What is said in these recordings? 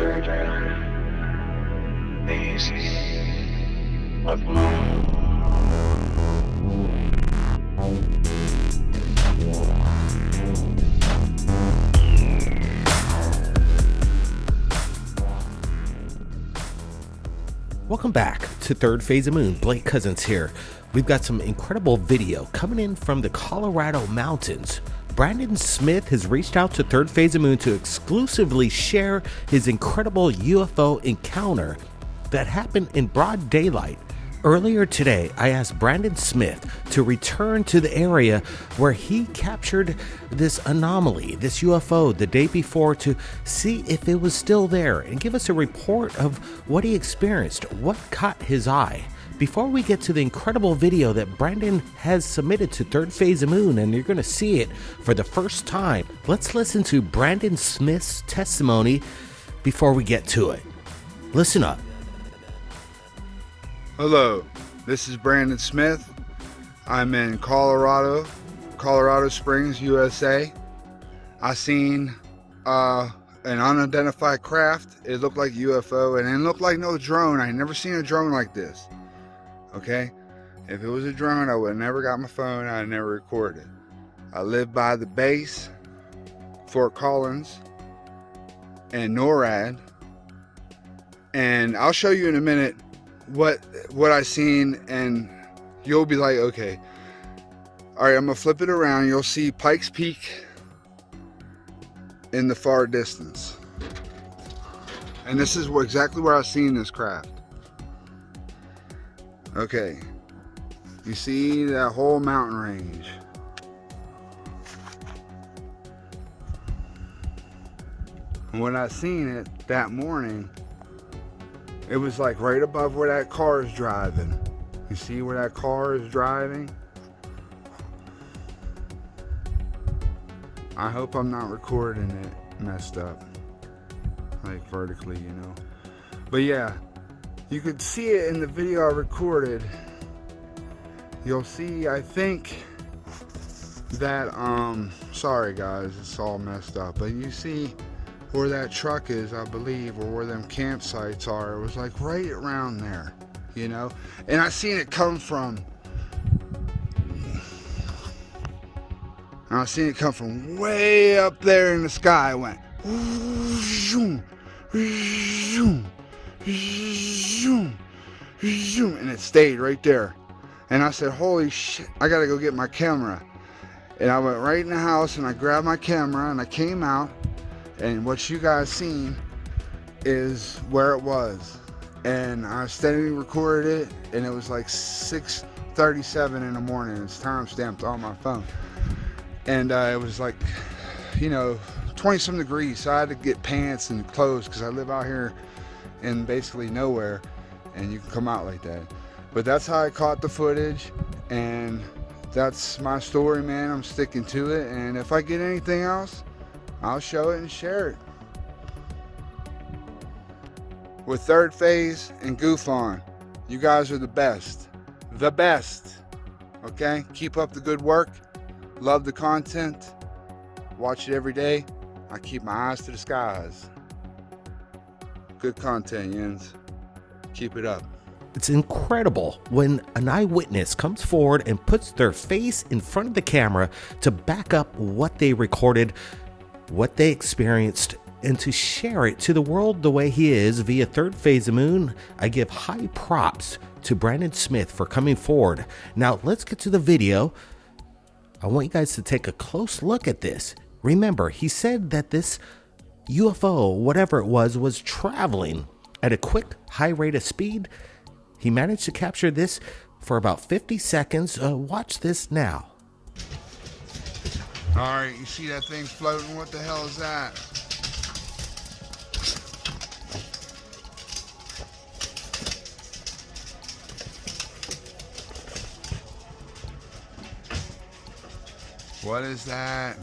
Moon. Welcome back to Third Phase of Moon. Blake Cousins here. We've got some incredible video coming in from the Colorado mountains. Brandon Smith has reached out to Third Phase of Moon to exclusively share his incredible UFO encounter that happened in broad daylight. Earlier today, I asked Brandon Smith to return to the area where he captured this anomaly, this UFO, the day before to see if it was still there and give us a report of what he experienced, what caught his eye. Before we get to the incredible video that Brandon has submitted to Third Phase of Moon, and you're going to see it for the first time, let's listen to Brandon Smith's testimony before we get to it. Listen up. Hello, this is Brandon Smith. I'm in Colorado Springs, USA. I seen an unidentified craft. It looked like UFO, and it looked like no drone. I had never seen a drone like this. Okay, if it was a drone, I would have never got my phone. I'd never recorded it. I live by the base, Fort Collins, and NORAD, and I'll show you in a minute what I seen, and you'll be like, okay, all right, I'm gonna flip it around. You'll see Pikes Peak in the far distance, and this is exactly where I seen this craft. Okay, you see that whole mountain range. And when I seen it that morning, it was like right above where that car is driving. You see where that car is driving? I hope I'm not recording it messed up, like vertically, you know. But yeah, you could see it in the video I recorded. You'll see, I think that, sorry guys, it's all messed up, but you see where that truck is, I believe, or where them campsites are. It was like right around there, you know. And I seen it come from, way up there in the sky. It went zoom, zoom, zoom, zoom, and it stayed right there. And I said, holy shit, I gotta go get my camera. And I went right in the house and I grabbed my camera and I came out. And what you guys seen is where it was. And I steadily recorded it, and it was like 6:37 in the morning. It's time stamped on my phone. And it was like, you know, 20-some degrees. So I had to get pants and clothes because I live out here in basically nowhere, and you can come out like that. But that's how I caught the footage, and that's my story, man. I'm sticking to it. And if I get anything else, I'll show it and share it. With Third Phase and Goof On, you guys are the best. The best. Okay? Keep up the good work. Love the content. Watch it every day. I keep my eyes to the skies. Good content, Jens. Keep it up. It's incredible when an eyewitness comes forward and puts their face in front of the camera to back up what they recorded, what they experienced, and to share it to the world the way he is via Third Phase of Moon. I give high props to Brandon Smith for coming forward. Now let's get to the video. I want you guys to take a close look at this. Remember, he said that this UFO, whatever it was traveling at a quick, high rate of speed. He managed to capture this for about 50 seconds. Watch this now. All right, you see that thing floating? What the hell is that? What is that?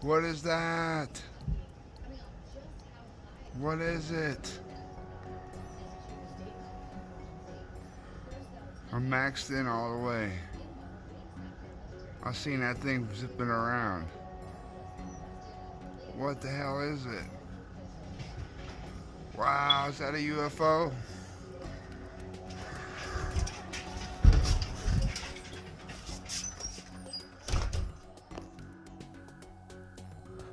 What is that? What is it? I'm maxed in all the way. I seen that thing zipping around. What the hell is it? Wow, is that a UFO?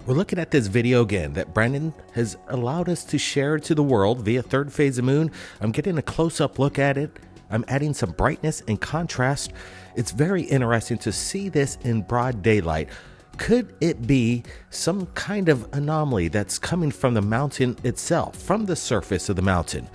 We're looking at this video again that Brandon has allowed us to share to the world via Third Phase of Moon. I'm getting a close-up look at it. I'm adding some brightness and contrast. It's very interesting to see this in broad daylight. Could it be some kind of anomaly that's coming from the mountain itself, from the surface of the mountain?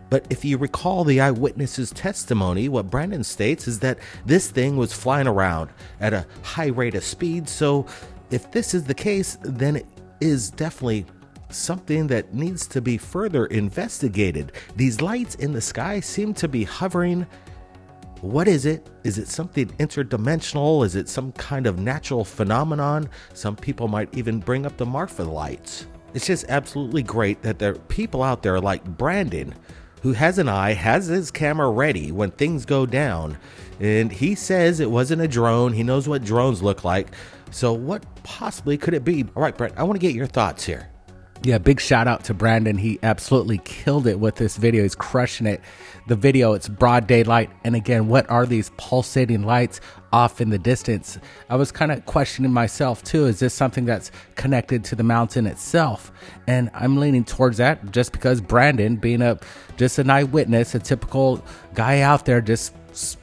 But if you recall the eyewitness's testimony, what Brandon states is that this thing was flying around at a high rate of speed. So if this is the case, then it is definitely something that needs to be further investigated. These lights in the sky seem to be hovering. What is it? Is it something interdimensional? Is it some kind of natural phenomenon? Some people might even bring up the Marfa lights. It's just absolutely great that there are people out there like Brandon who has an eye, has his camera ready when things go down. And he says it wasn't a drone. He knows what drones look like. So what possibly could it be? All right, Brent, I want to get your thoughts here. Yeah, big shout out to Brandon. He absolutely killed it with this video. He's crushing it. The video, it's broad daylight. And again, what are these pulsating lights off in the distance? I was kind of questioning myself too. Is this something that's connected to the mountain itself? And I'm leaning towards that just because Brandon, being just an eyewitness, a typical guy out there, just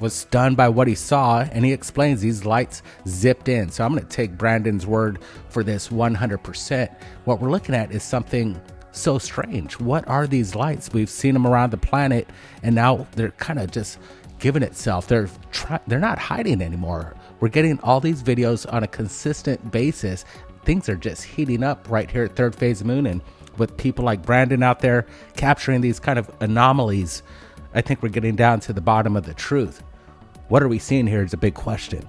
was stunned by what he saw, and he explains these lights zipped in. So I'm going to take Brandon's word for this 100%. What we're looking at is something so strange. What are these lights? We've seen them around the planet, and now they're kind of just giving itself. They're not hiding anymore. We're getting all these videos on a consistent basis. Things are just heating up right here at Third Phase of Moon, and with people like Brandon out there capturing these kind of anomalies, I think we're getting down to the bottom of the truth. What are we seeing here is a big question.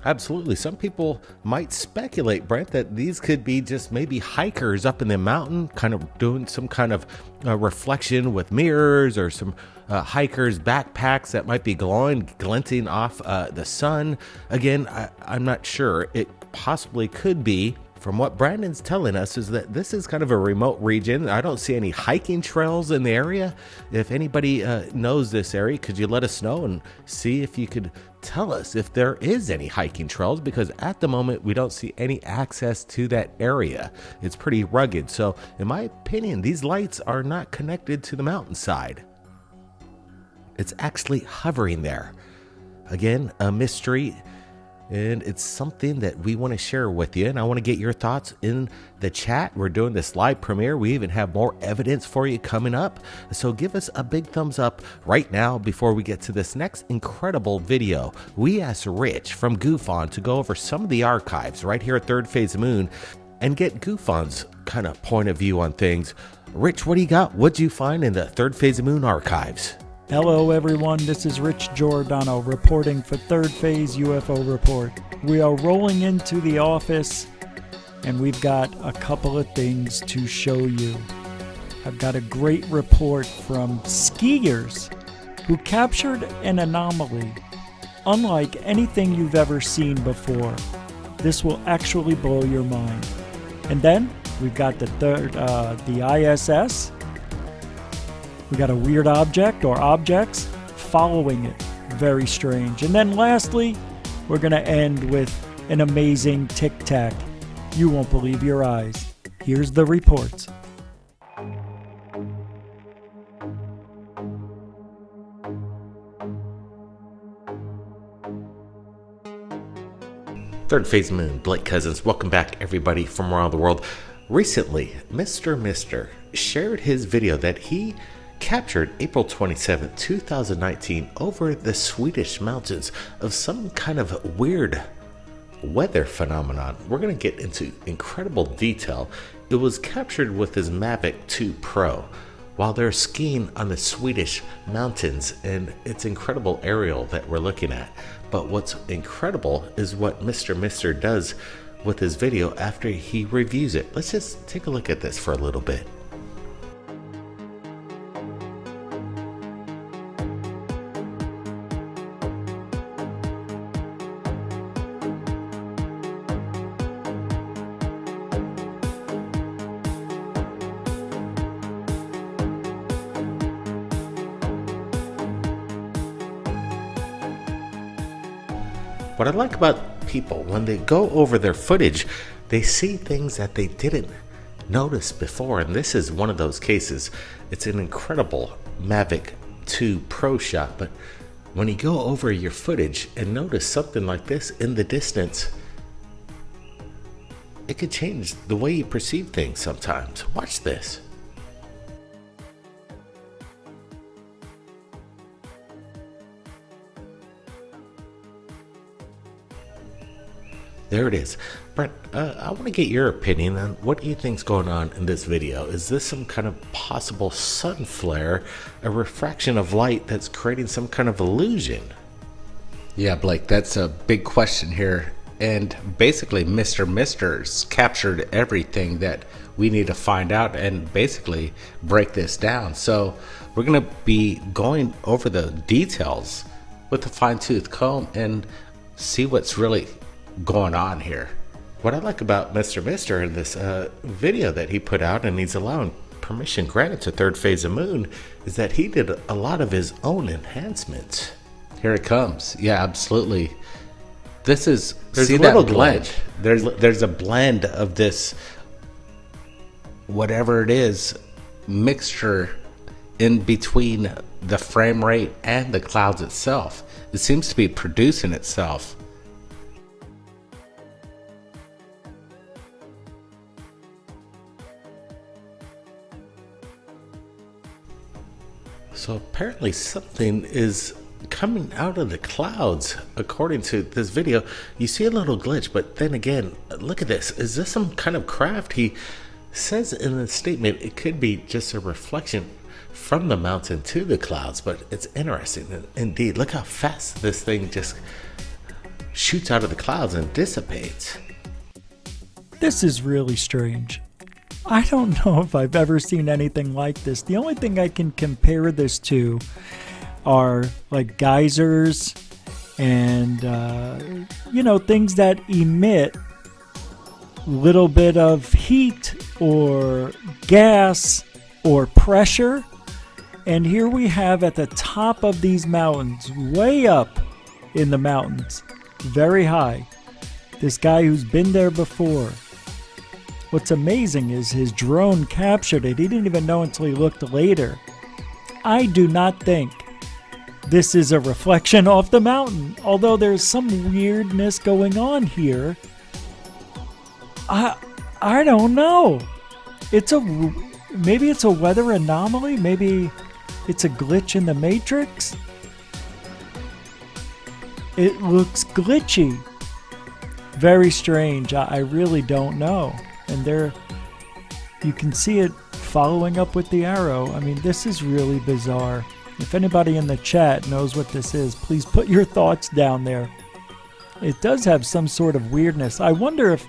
Absolutely. Some people might speculate, Brent, that these could be just maybe hikers up in the mountain, kind of doing some kind of reflection with mirrors, or some hikers' backpacks that might be glinting off the sun. Again, I'm not sure. It possibly could be. From what Brandon's telling us is that this is kind of a remote region. I don't see any hiking trails in the area. If anybody knows this area, could you let us know and see if you could tell us if there is any hiking trails? Because at the moment, we don't see any access to that area. It's pretty rugged. So in my opinion, these lights are not connected to the mountainside. It's actually hovering there. Again, a mystery. And it's something that we want to share with you. And I want to get your thoughts in the chat. We're doing this live premiere. We even have more evidence for you coming up. So give us a big thumbs up right now before we get to this next incredible video. We asked Rich from GoofOn to go over some of the archives right here at Third Phase of Moon and get GoofOn's kind of point of view on things. Rich, what do you got? What'd you find in the Third Phase of Moon archives? Hello everyone, this is Rich Giordano reporting for Third Phase UFO Report. We are rolling into the office and we've got a couple of things to show you. I've got a great report from skiers who captured an anomaly unlike anything you've ever seen before. This will actually blow your mind. And then we've got the ISS. We got a weird object or objects following it. Very strange. And then lastly, we're going to end with an amazing tic-tac. You won't believe your eyes. Here's the reports. Third Phase Moon, Blake Cousins. Welcome back, everybody from around the world. Recently, Mr. shared his video that he captured April 27, 2019 over the Swedish mountains of some kind of weird weather phenomenon. We're going to get into incredible detail. It was captured with his Mavic 2 Pro while they're skiing on the Swedish mountains, and it's incredible aerial that we're looking at. But what's incredible is what Mr. does with his video after he reviews it. Let's just take a look at this for a little bit. What I like about people, when they go over their footage, they see things that they didn't notice before, and this is one of those cases. It's an incredible Mavic 2 Pro shot, but when you go over your footage and notice something like this in the distance, it could change the way you perceive things sometimes. Watch this. There it is. Brent, I want to get your opinion on what do you think's going on in this video. Is this some kind of possible sun flare, a refraction of light that's creating some kind of illusion? Yeah, Blake, that's a big question here. And basically, Mr. Mister's captured everything that we need to find out and basically break this down. So we're going to be going over the details with a fine-tooth comb and see what's really going on here. What I like about Mr. Mister in this video that he put out, and he's allowing permission granted to Third Phase of Moon, is that he did a lot of his own enhancements. Here it comes. Yeah, absolutely. This is, There's see a little that blend. glitch. There's a blend of this, whatever it is, mixture in between the frame rate and the clouds itself. It seems to be producing itself. So apparently something is coming out of the clouds. According to this video, you see a little glitch, but then again, look at this. Is this some kind of craft? He says in the statement it could be just a reflection from the mountain to the clouds, but it's interesting indeed. Look how fast this thing just shoots out of the clouds and dissipates. This is really strange. I don't know if I've ever seen anything like this. The only thing I can compare this to are like geysers and, things that emit little bit of heat or gas or pressure. And here we have at the top of these mountains, way up in the mountains, very high, this guy who's been there before. What's amazing is his drone captured it. He didn't even know until he looked later. I do not think this is a reflection off the mountain, although there's some weirdness going on here. I don't know. Maybe it's a weather anomaly. Maybe it's a glitch in the matrix. It looks glitchy. Very strange. I really don't know. And there, you can see it following up with the arrow. I mean, this is really bizarre. If anybody in the chat knows what this is, please put your thoughts down there. It does have some sort of weirdness. I wonder if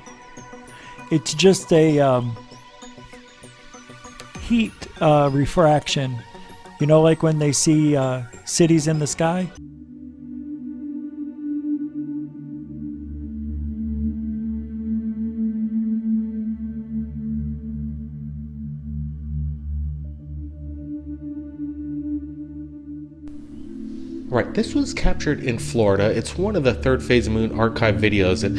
it's just a heat refraction. You know, like when they see cities in the sky? Right, this was captured in Florida. It's one of the Third Phase of Moon archive videos that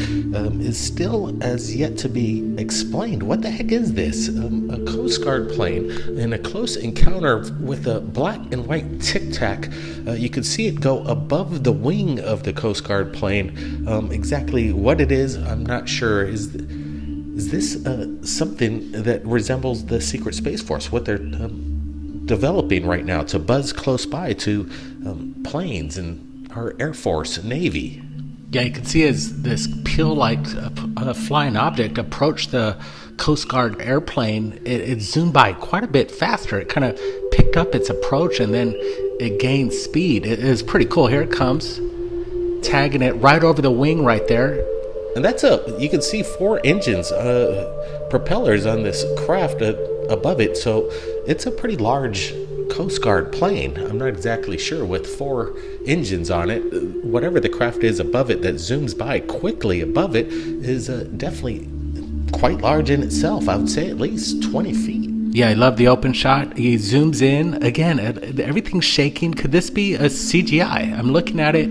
is still as yet to be explained. What the heck is this? A Coast Guard plane in a close encounter with a black and white Tic Tac. You can see it go above the wing of the Coast Guard plane. Exactly what it is, I'm not sure. Is this something that resembles the Secret Space Force? What they're developing right now to buzz close by to planes and our Air Force, Navy. Yeah, you can see as this peel-like flying object approached the Coast Guard airplane, it zoomed by quite a bit faster. It kind of picked up its approach and then it gained speed. It is pretty cool. Here it comes, tagging it right over the wing right there. And you can see 4 engines, propellers on this craft above it. So it's a pretty large Coast Guard plane. I'm not exactly sure, with 4 engines on it. Whatever the craft is above it that zooms by quickly above it is definitely quite large in itself. I would say at least 20 feet. Yeah, I love the open shot. He zooms in. Again, everything's shaking. Could this be a CGI? I'm looking at it.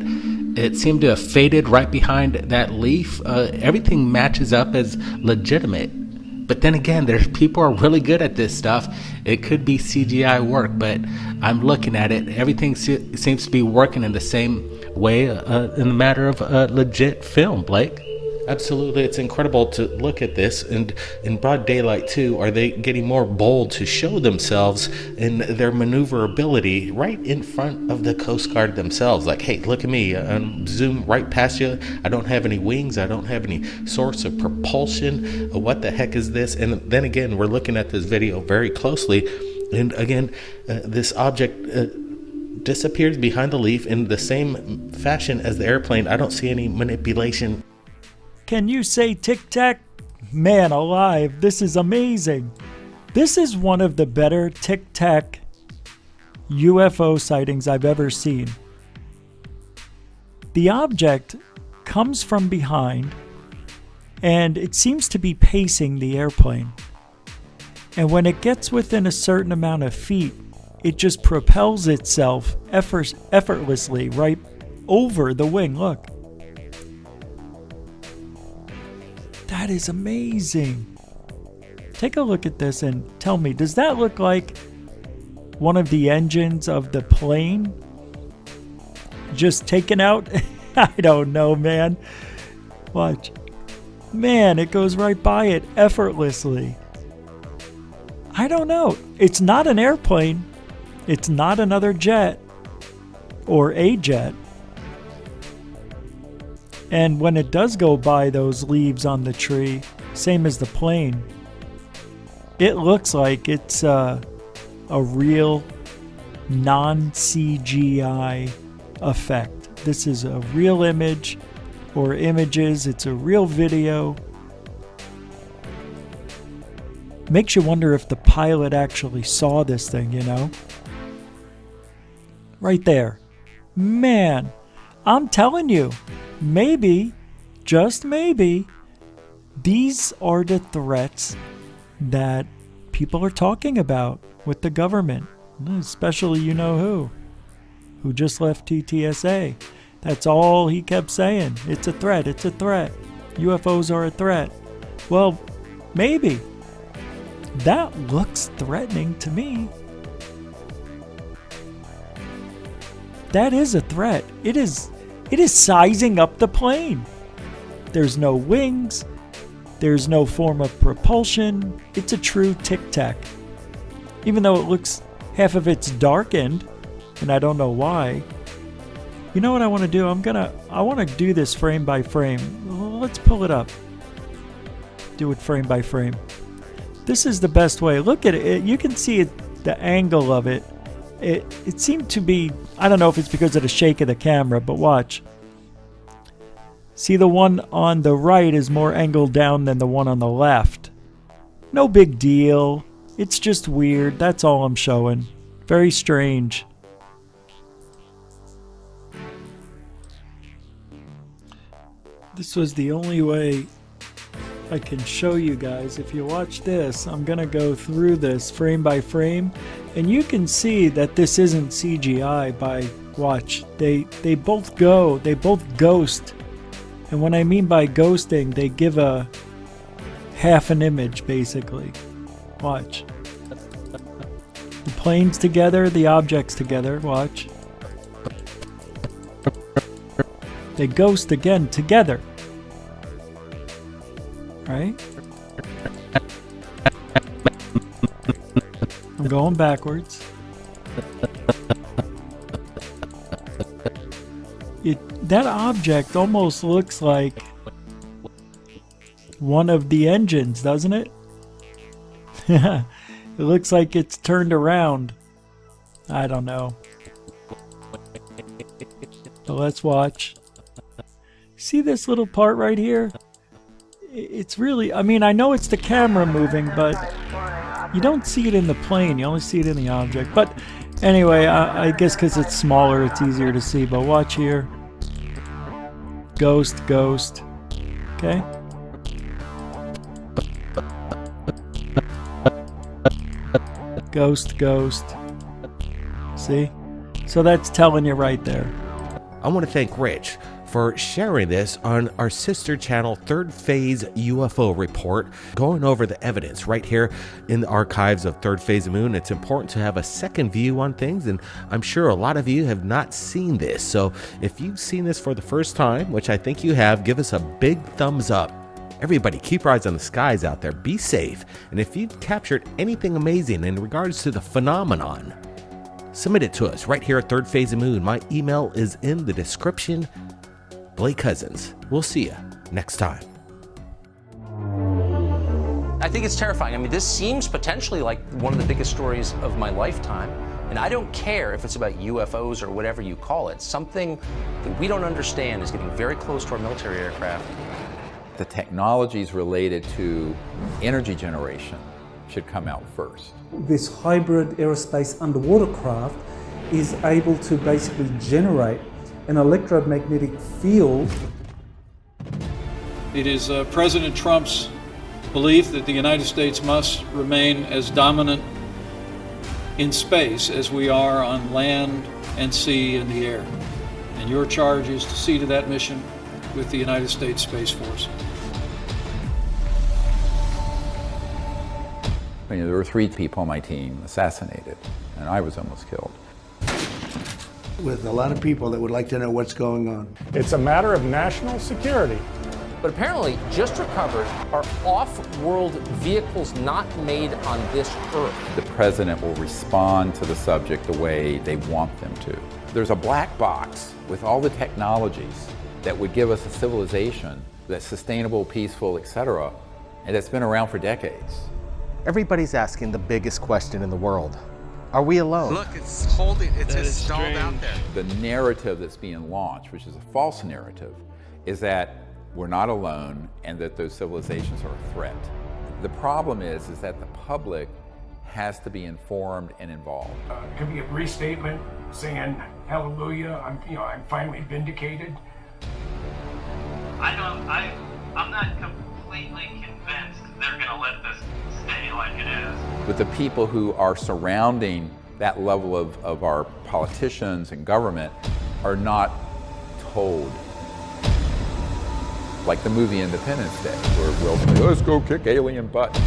it seemed to have faded right behind that leaf. Everything matches up as legitimate. But then again, there's people are really good at this stuff. It could be CGI work, but I'm looking at it. Everything seems to be working in the same way in the matter of legit film, Blake. Absolutely, it's incredible to look at this, and in broad daylight too. Are they getting more bold to show themselves in their maneuverability right in front of the Coast Guard themselves? Like, hey, look at me, I'm zoom right past you. I don't have any wings, I don't have any source of propulsion. What the heck is this? And then again, we're looking at this video very closely, and again, this object disappears behind the leaf in the same fashion as the airplane. I don't see any manipulation. Can you say tic-tac? Man alive, this is amazing. This is one of the better tic-tac UFO sightings I've ever seen. The object comes from behind, and it seems to be pacing the airplane. And when it gets within a certain amount of feet, it just propels itself effortlessly right over the wing. Look. That is amazing. Take a look at this and tell me, does that look like one of the engines of the plane just taken out? I don't know, man. Watch. Man, it goes right by it effortlessly. I don't know. It's not an airplane. It's not another jet or a jet. And when it does go by those leaves on the tree, same as the plane, it looks like it's a real non-CGI effect. This is a real image or images. It's a real video. Makes you wonder if the pilot actually saw this thing, you know? Right there. Man, I'm telling you. Maybe, just maybe, these are the threats that people are talking about with the government, especially you know who just left TTSA. That's all he kept saying. It's a threat, it's a threat. UFOs are a threat. Well, maybe. That looks threatening to me. That is a threat. It is sizing up the plane. There's no wings. There's no form of propulsion. It's a true tic-tac. Even though it looks, half of it's darkened, and I don't know why. You know what I want to do? I want to do this frame by frame. Let's pull it up. Do it frame by frame. This is the best way. Look at it. You can see it, the angle of it. It seemed to be, I don't know if it's because of the shake of the camera, but watch. See, the one on the right is more angled down than the one on the left. No big deal. It's just weird. That's all I'm showing. Very strange. This was the only way I can show you guys. If you watch this, I'm gonna go through this frame by frame, and you can see that this isn't CGI. By watch, they both ghost, and when I mean by ghosting, they give a half an image basically. Watch, the planes together, the objects together. Watch, they ghost again together. Right? I'm going backwards. That object almost looks like one of the engines, doesn't it? It looks like it's turned around. I don't know. So let's watch. See this little part right here? It's really, I mean, I know it's the camera moving, but you don't see it in the plane. You only see it in the object. But anyway, I guess because it's smaller, it's easier to see. But watch here. Ghost, ghost. Okay? Ghost, ghost. See? So that's telling you right there. I want to thank Rich for sharing this on our sister channel, Third Phase UFO Report, going over the evidence right here in the archives of Third Phase of Moon. It's important to have a second view on things, and I'm sure a lot of you have not seen this. So if you've seen this for the first time, which I think you have, give us a big thumbs up. Everybody, keep your eyes on the skies out there. Be safe. And if you've captured anything amazing in regards to the phenomenon, submit it to us right here at Third Phase of Moon. My email is in the description. Blake Cousins. We'll see you next time. I think it's terrifying. I mean, this seems potentially like one of the biggest stories of my lifetime. And I don't care if it's about UFOs or whatever you call it. Something that we don't understand is getting very close to our military aircraft. The technologies related to energy generation should come out first. This hybrid aerospace underwater craft is able to basically generate an electromagnetic field. It is President Trump's belief that the United States must remain as dominant in space as we are on land and sea and the air. And your charge is to see to that mission with the United States Space Force. You know, there were 3 people on my team assassinated, and I was almost killed. With a lot of people that would like to know what's going on. It's a matter of national security. But apparently, just recovered are off-world vehicles not made on this Earth. The president will respond to the subject the way they want them to. There's a black box with all the technologies that would give us a civilization that's sustainable, peaceful, etc., and that's been around for decades. Everybody's asking the biggest question in the world. Are we alone? Look, it's holding, it's just stalled out there. The narrative that's being launched, which is a false narrative, is that we're not alone and that those civilizations are a threat. The problem is that the public has to be informed and involved. It could be a brief statement saying, hallelujah, I'm finally vindicated. I'm not completely convinced they're gonna let this stay like it is. But the people who are surrounding that level of our politicians and government are not told. Like the movie Independence Day, where Will Smith, let's go kick alien butt.